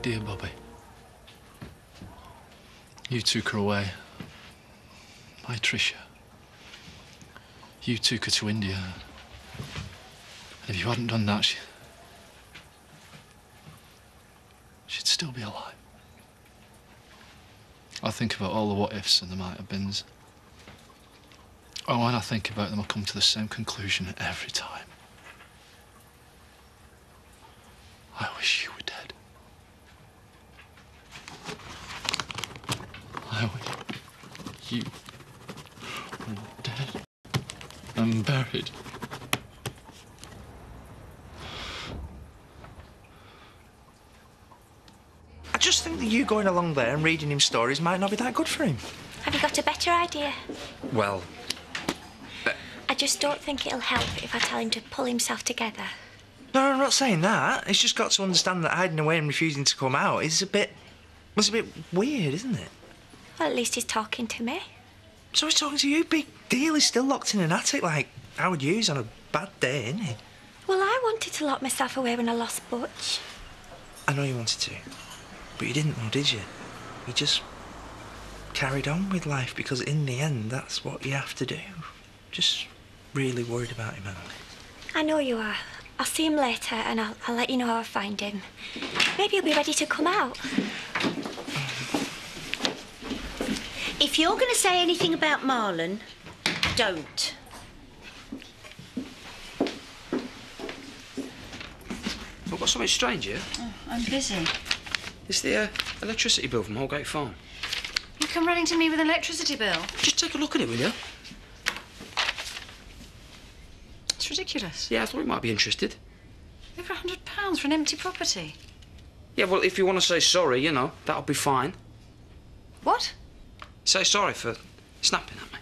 India, Bobby. You took her away. My Tricia. You took her to India. And if you hadn't done that, she'd still be alive. I think about all the what-ifs and the might-have-beens. Oh, when I think about them, I come to the same conclusion every time. I wish you were dead. I wish you were dead and buried. I just think that you going along there and reading him stories might not be that good for him. Have you got a better idea? Well... I just don't think it'll help if I tell him to pull himself together. No, I'm not saying that. He's just got to understand that hiding away and refusing to come out is a bit weird, isn't it? Well, at least he's talking to me. So he's talking to you. Big deal. He's still locked in an attic like Howard Hughes on a bad day, isn't he? Well, I wanted to lock myself away when I lost Butch. I know you wanted to. But you didn't, though, did you? You just carried on with life because in the end, that's what you have to do. Just really worried about him, Emily. I know you are. I'll see him later and I'll let you know how I find him. Maybe he'll be ready to come out. If you're going to say anything about Marlon, don't. I've got something strange here. Oh, I'm busy. It's the electricity bill from Holgate Farm. You come running to me with an electricity bill? Just take a look at it, will you? It's ridiculous. Yeah, I thought you might be interested. Over £100 for an empty property. Yeah, well, if you want to say sorry, you know, that'll be fine. What? Say sorry for snapping at me.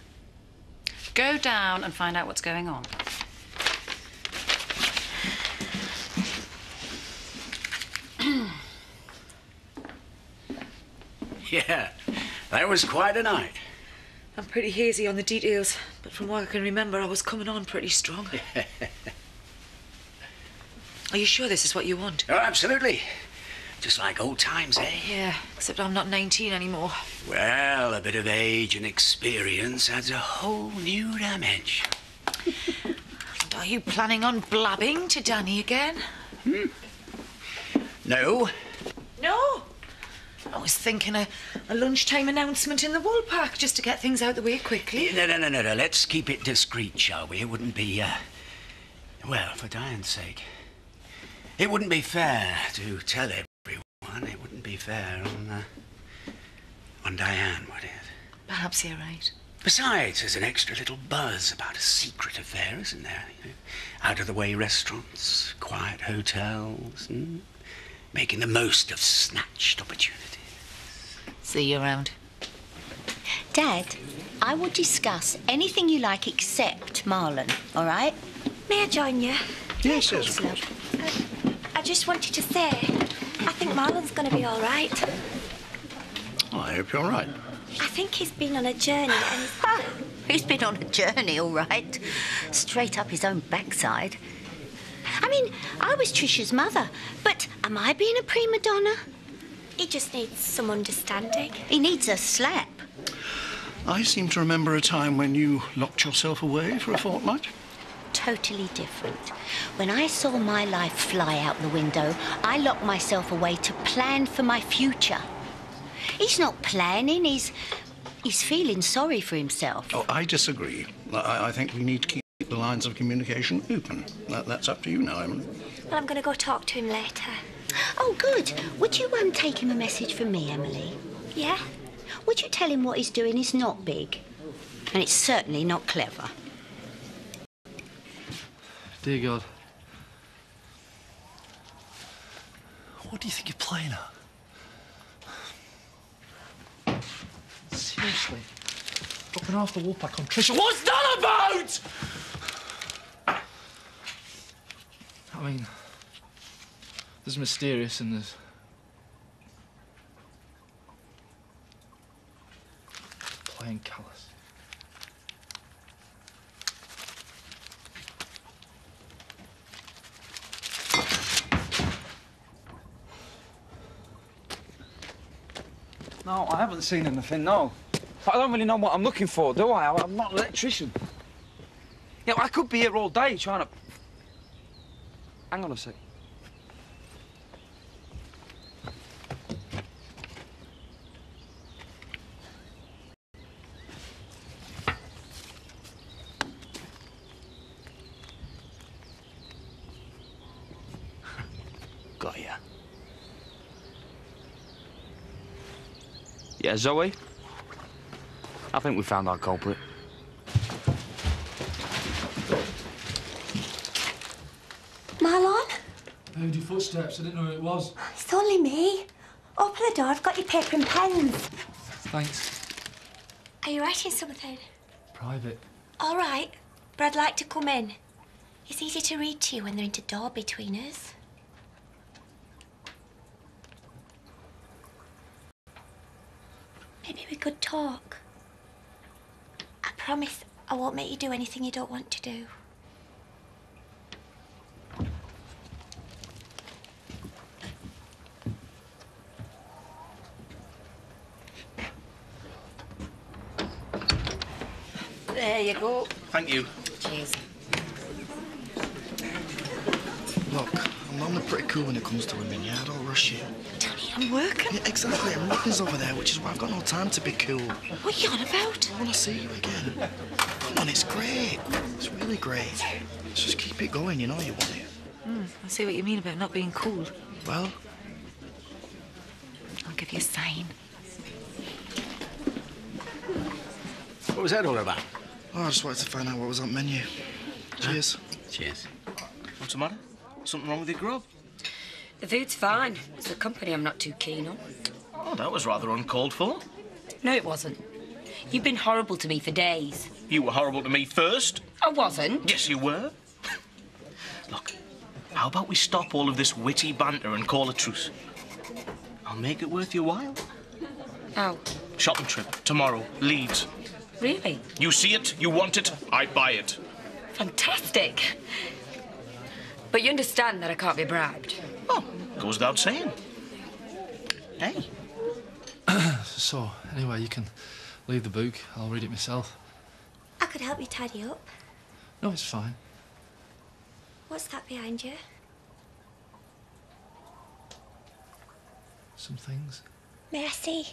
Go down and find out what's going on. Yeah, that was quite a night. I'm pretty hazy on the details, but from what I can remember, I was coming on pretty strong. Are you sure this is what you want? Oh, absolutely. Just like old times, eh? Yeah, except I'm not 19 anymore. Well, a bit of age and experience adds a whole new dimension. And are you planning on blabbing to Danny again? No. No? I was thinking a lunchtime announcement in the wool pack just to get things out the way quickly. No. Let's keep it discreet, shall we? It wouldn't be, well, for Diane's sake. It wouldn't be fair to tell everyone. It wouldn't be fair on Diane, would it? Perhaps you're right. Besides, there's an extra little buzz about a secret affair, isn't there? You know, out-of-the-way restaurants, quiet hotels, making the most of snatched opportunities. See you around. Dad, I will discuss anything you like except Marlon, all right? May I join you? Yes, of course. I just wanted to say, I think Marlon's going to be all right. Oh, I hope you're right. I think he's been on a journey and He's been on a journey, all right. Straight up his own backside. I mean, I was Tricia's mother, but am I being a prima donna? he just needs some understanding. He needs a slap. I seem to remember a time when you locked yourself away for a fortnight. Totally different. When I saw my life fly out the window, I locked myself away to plan for my future. He's not planning, he's feeling sorry for himself. Oh, I disagree. I think we need to keep the lines of communication open. That's up to you now, Emily. Well, I'm going to go talk to him later. Oh, good. Would you take him a message from me, Emily? Yeah? Would you tell him what he's doing is not big? And it's certainly not clever. Dear God. What do you think you're playing at? Seriously? Dropping half the wool pack on Tricia. What's that about? I mean, there's mysterious and there's plain callous. No, I haven't seen anything, no. I don't really know what I'm looking for, do I? I'm not an electrician. Yeah, I could be here all day trying to... Hang on a sec. Got ya. Yeah, Zoe? I think we found our culprit. Marlon? I heard your footsteps. I didn't know who it was. It's only me. Open the door. I've got your paper and pens. Thanks. Are you writing something? Private. All right, but I'd like to come in. It's easy to read to you when there's a door between us. Maybe we could talk. I promise I won't make you do anything you don't want to do. There you go. Thank you. Cheers. Look, I'm normally pretty cool when it comes to women, yeah? I don't rush you. Danny, I'm working. Yeah, exactly. I'm Rodney's over there, which is why I've got no time to be cool. What are you on about? I want to see you again. Come on, it's great. It's really great. Let's just keep it going, you know you want it. I see what you mean about not being cool. Well, I'll give you a sign. What was that all about? oh, I just wanted to find out what was on the menu. Cheers. Cheers. What's the matter? Something wrong with your grub? The food's fine. It's the company I'm not too keen on. Oh, that was rather uncalled for. No, it wasn't. You've been horrible to me for days. You were horrible to me first. I wasn't. Yes, you were. Look, how about we stop all of this witty banter and call a truce? I'll make it worth your while. How? Shopping trip, tomorrow, Leeds. Really? You see it, you want it, I buy it. Fantastic. But you understand that I can't be bribed. Oh, goes without saying. Hey. So, anyway, you can leave the book. I'll read it myself. I could help you tidy up. No, it's fine. What's that behind you? Some things. May I see?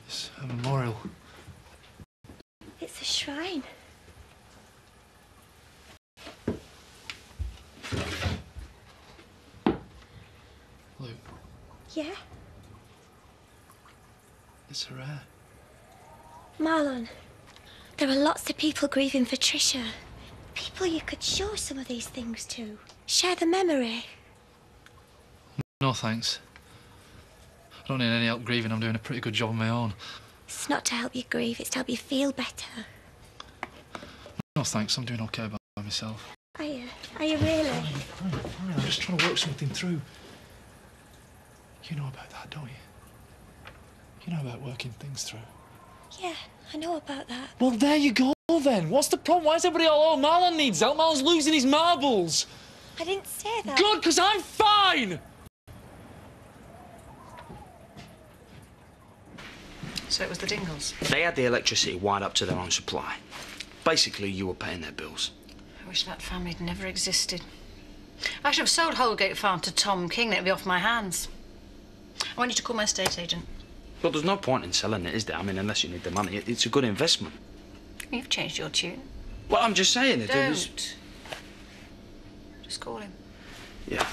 It's a memorial. It's a shrine. Luke, Yeah? it's a rare. Marlon, there are lots of people grieving for Tricia. People you could show some of these things to. Share the memory. No, thanks. I don't need any help grieving. I'm doing a pretty good job on my own. It's not to help you grieve, it's to help you feel better. No, thanks. I'm doing okay by myself. Are you? Are you really? Fine. I'm just trying to work something through. You know about that, don't you? You know about working things through. Yeah, I know about that. Well, there you go, then. What's the problem? Why is everybody all, oh, Marlon needs help. Marlon's losing his marbles. I didn't say that. Good, because I'm fine. So it was the Dingles. They had the electricity wired up to their own supply. Basically, you were paying their bills. I wish that family'd never existed. I should have sold Holgate Farm to Tom King, it'd be off my hands. I want you to call my estate agent. Well, there's no point in selling it, is there? I mean, unless you need the money. It's a good investment. You've changed your tune. Well, I'm just saying it. It was... Don't. Just call him. Yeah.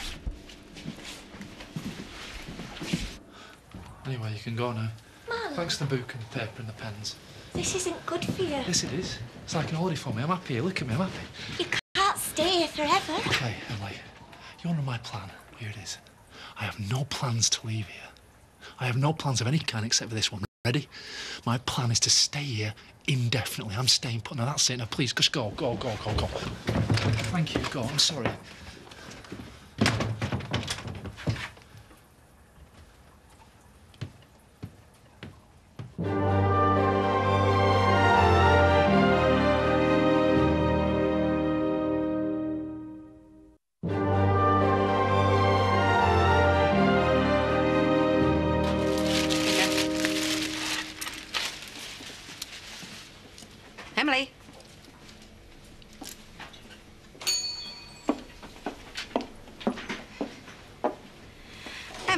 Anyway, you can go now. Marlon, Thanks to the book and the paper and the pens. this isn't good for you. Yes, it is. It's like an holiday for me. I'm happy here. Look at me, I'm happy. You can't stay here forever. Okay, Emily, you want to know my plan? Here it is. I have no plans to leave here. I have no plans of any kind except for this one. Ready? My plan is to stay here indefinitely. I'm staying put. Now that's it. Now please, just go. Thank you. Go. I'm sorry.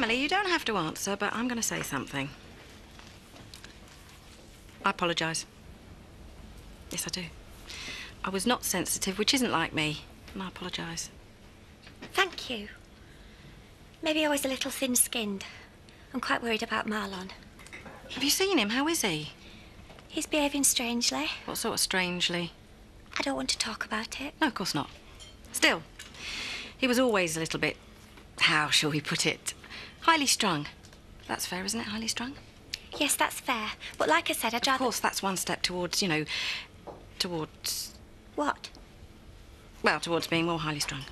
Emily, you don't have to answer, but I'm going to say something. I apologise. Yes, I do. I was not sensitive, which isn't like me, and I apologise. Thank you. Maybe I was a little thin-skinned. I'm quite worried about Marlon. Have you seen him? How is he? He's behaving strangely. What sort of strangely? I don't want to talk about it. No, of course not. Still, he was always a little bit, how shall we put it, highly strung. That's fair, isn't it, highly strung? Yes, that's fair. But like I said, I'd rather... Of course, that's one step towards, you know, towards... What? Well, towards being more highly strung.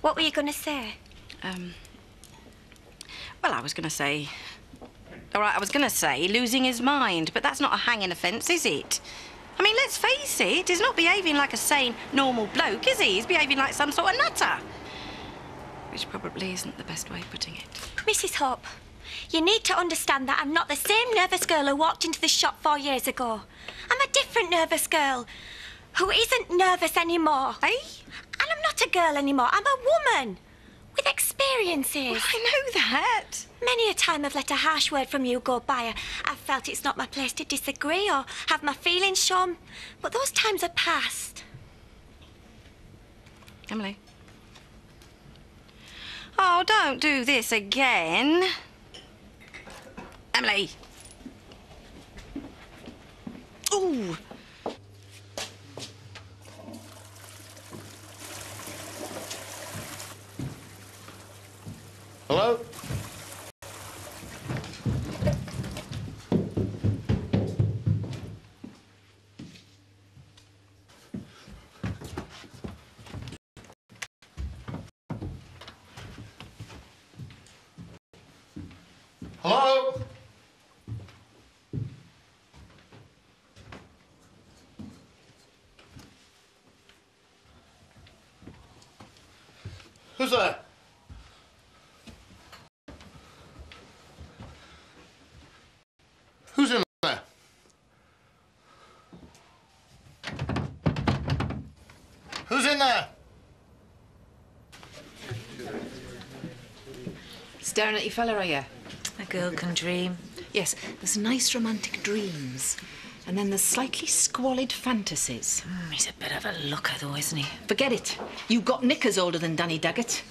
What were you going to say? Well, I was going to say... All right, I was going to say losing his mind, but that's not a hanging offence, is it? I mean, let's face it, he's not behaving like a sane, normal bloke, is he? He's behaving like some sort of nutter. Which probably isn't the best way of putting it. Mrs. Hope, you need to understand that I'm not the same nervous girl who walked into the shop 4 years ago. I'm a different nervous girl who isn't nervous anymore. Eh? And I'm not a girl anymore. I'm a woman with experiences. Well, I know that. Many a time I've let a harsh word from you go by. I've felt it's not my place to disagree or have my feelings shown. But those times are past. Emily. Oh, don't do this again. Emily. Ooh. Hello? Hello? Who's there? Who's in there? Who's in there? Staring at your fella, are you? A girl can dream. Yes, there's nice romantic dreams. And then there's slightly squalid fantasies. He's a bit of a looker, though, isn't he? Forget it. You got knickers older than Danny Daggett.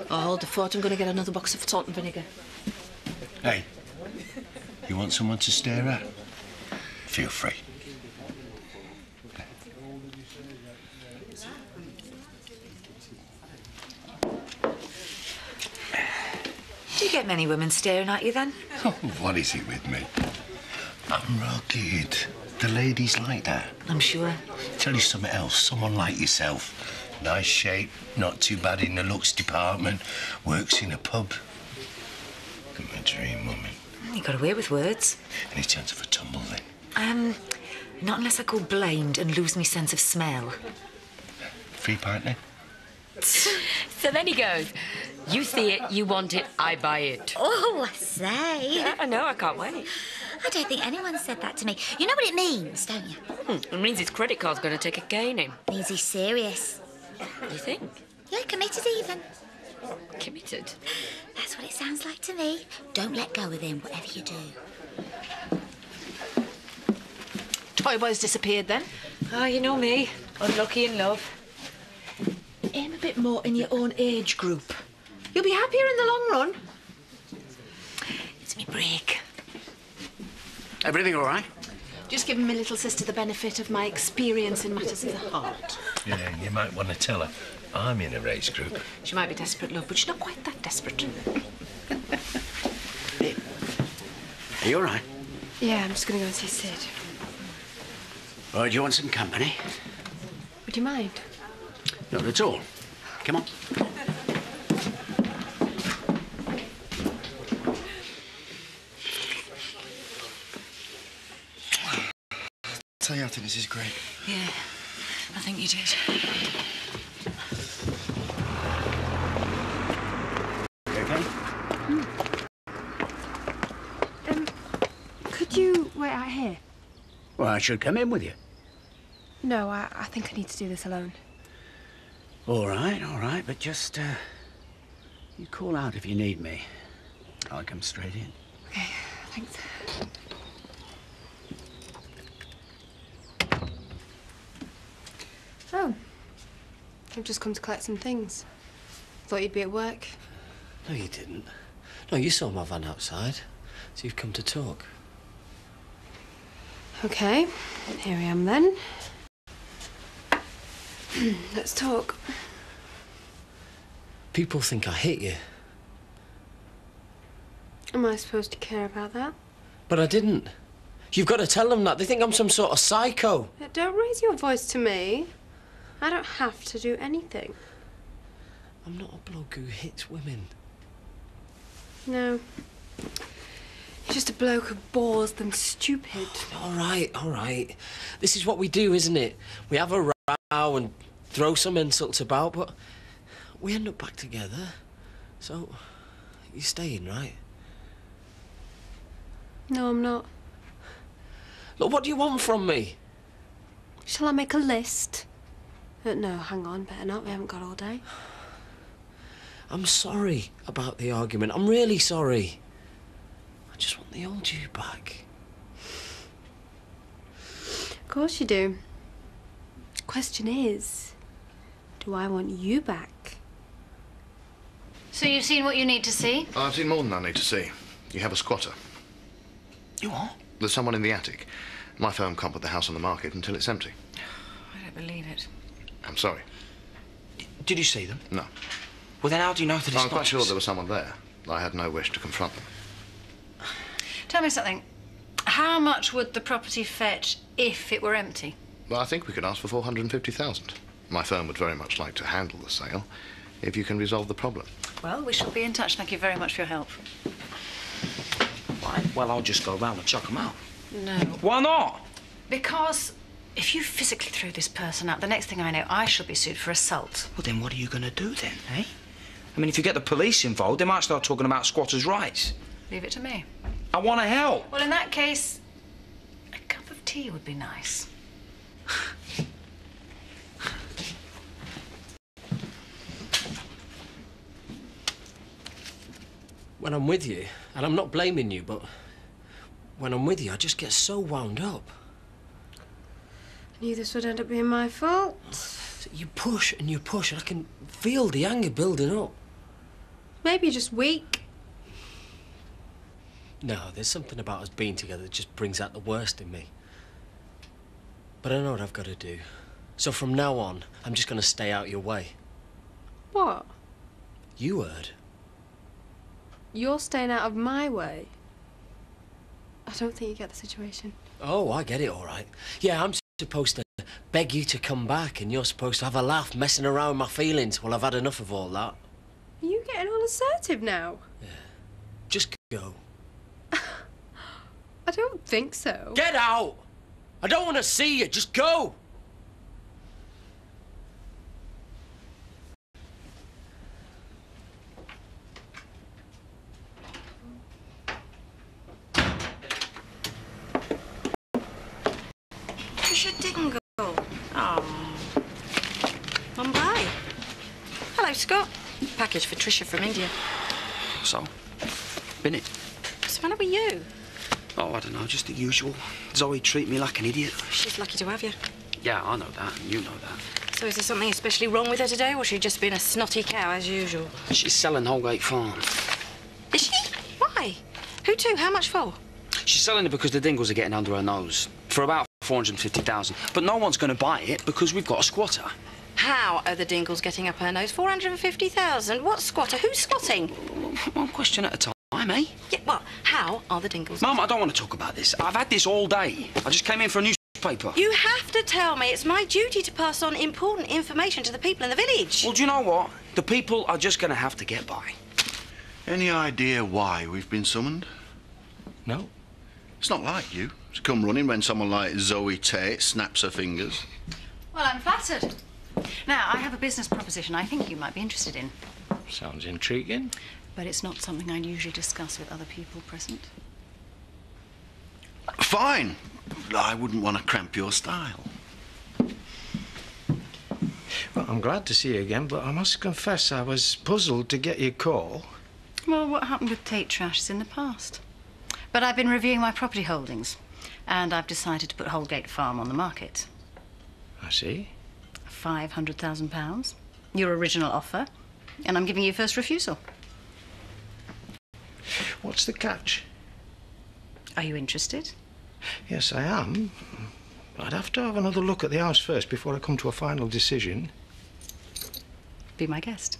Oh, hold the fort. I'm going to get another box of salt and vinegar. Hey, you want someone to stare at? Feel free. Do you get many women staring at you, then? Oh, what is it with me? I'm rugged. The ladies like that. I'm sure. Tell you something else. Someone like yourself. Nice shape, not too bad in the looks department, works in a pub. I'm a dream woman. You got away with words. Any chance of a tumble, then? Not unless I go blind and lose my sense of smell. Free pint, then? So then he goes, you see it, you want it, I buy it. Oh, I say. I know, I can't wait. I don't think anyone said that to me. You know what it means, don't you? It means his credit card's going to take a caning. Means he's serious. You think? Yeah, committed even. Committed? That's what it sounds like to me. Don't let go of him, whatever you do. Toy boy's disappeared, then? Oh, you know me. Unlucky in love. Aim a bit more in your own age group. You'll be happier in the long run. It's me break. Everything all right? Just giving my little sister the benefit of my experience in matters of the heart. Yeah, you might want to tell her. I'm in a race group. She might be desperate, love, but she's not quite that desperate. Are you all right? Yeah, I'm just going to go and see Sid. Or do you want some company? Would you mind? Not at all. Come on. Tell you, I think this is great. Yeah, I think you did. You okay? Could you wait out here? Well, I should come in with you. No, I think I need to do this alone. All right, but just, you call out if you need me. I'll come straight in. Okay, thanks. Oh. I've just come to collect some things. Thought you'd be at work. No, you didn't. No, you saw my van outside, so you've come to talk. Okay, here I am then. Let's talk. People think I hit you. Am I supposed to care about that? But I didn't. You've got to tell them that. They think I'm some sort of psycho. Don't raise your voice to me. I don't have to do anything. I'm not a bloke who hits women. No. You're just a bloke who bores them stupid. All right, all right. This is what we do, isn't it? We have a row and throw some insults about, but we end up back together. So, you're staying, right? No, I'm not. Look, what do you want from me? Shall I make a list? No, hang on, better not. We haven't got all day. I'm sorry about the argument. I'm really sorry. I just want the old you back. Of course you do. Question is, do I want you back? So you've seen what you need to see? I've seen more than I need to see. You have a squatter. You what? There's someone in the attic. My firm can't put the house on the market until it's empty. I don't believe it. I'm sorry. Did you see them? No. Well, then how do you know that it's not? I'm quite sure there was someone there. I had no wish to confront them. Tell me something. How much would the property fetch if it were empty? Well, I think we could ask for 450,000. My firm would very much like to handle the sale, if you can resolve the problem. Well, we shall be in touch. Thank you very much for your help. Right, well, I'll just go round and chuck them out. No. Why not? Because if you physically threw this person out, the next thing I know, I shall be sued for assault. Well, then what are you going to do then, eh? I mean, if you get the police involved, they might start talking about squatters' rights. Leave it to me. I want to help. Well, in that case, a cup of tea would be nice. When I'm with you, and I'm not blaming you, but when I'm with you, I just get so wound up. I knew this would end up being my fault. So you push and you push, and I can feel the anger building up. Maybe you're just weak. No, there's something about us being together that just brings out the worst in me. But I know what I've got to do. So from now on, I'm just going to stay out your way. What? You heard. You're staying out of my way. I don't think you get the situation. Oh, I get it, all right. Yeah, I'm supposed to beg you to come back, and you're supposed to have a laugh messing around with my feelings. Well, I've had enough of all that. Are you getting all assertive now? Yeah. Just go. I don't think so. Get out! I don't want to see you. Just go! Trisha Dingle. Oh. Mumbai. Hello, Scott. Package for Trisha from India. So, been it? What's the matter with you? Oh, I don't know, just the usual. Zoe treat me like an idiot. She's lucky to have you. Yeah, I know that, and you know that. So is there something especially wrong with her today, or has she just been a snotty cow as usual? She's selling Holgate Farm. Is she? Why? Who to? How much for? She's selling it because the Dingles are getting under her nose. For about 450,000. But no one's going to buy it because we've got a squatter. How are the Dingles getting up her nose? 450,000? What squatter? Who's squatting? One question at a time, eh? Yeah, well, how are the Dingles? Mum, I don't want to talk about this. I've had this all day. I just came in for a newspaper. You have to tell me. It's my duty to pass on important information to the people in the village. Well, do you know what? The people are just going to have to get by. Any idea why we've been summoned? No. It's not like you to come running when someone like Zoe Tate snaps her fingers. Well, I'm flattered. Now, I have a business proposition I think you might be interested in. Sounds intriguing. But it's not something I'd usually discuss with other people present. Fine. I wouldn't want to cramp your style. Well, I'm glad to see you again, but I must confess I was puzzled to get your call. Well, what happened with Tate Trash is in the past. But I've been reviewing my property holdings, and I've decided to put Holgate Farm on the market. I see. £500,000. Your original offer. And I'm giving you first refusal. What's the catch? Are you interested? Yes, I am. I'd have to have another look at the house first before I come to a final decision. Be my guest.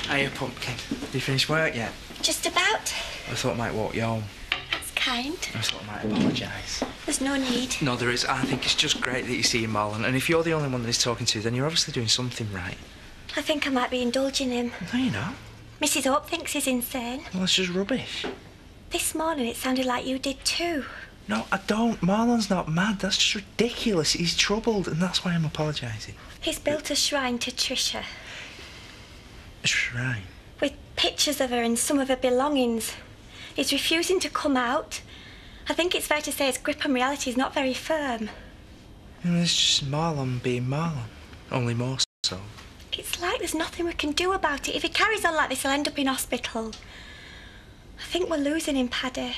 Hiya, Pumpkin. You finished work yet? Just about. I thought I might walk you home. That's kind. I thought I might apologise. There's no need. No, there is. I think it's just great that you see Marlon. And if you're the only one that he's talking to, then you're obviously doing something right. I think I might be indulging him. No, you're not. Mrs. Hope thinks he's insane. Well, that's just rubbish. This morning it sounded like you did too. No, I don't. Marlon's not mad. That's just ridiculous. He's troubled, and that's why I'm apologising. He's built a shrine to Tricia. A shrine? With pictures of her and some of her belongings. He's refusing to come out. I think it's fair to say his grip on reality is not very firm. It's just Marlon being Marlon. Only more so. It's like there's nothing we can do about it. If he carries on like this, he'll end up in hospital. I think we're losing him, Paddy.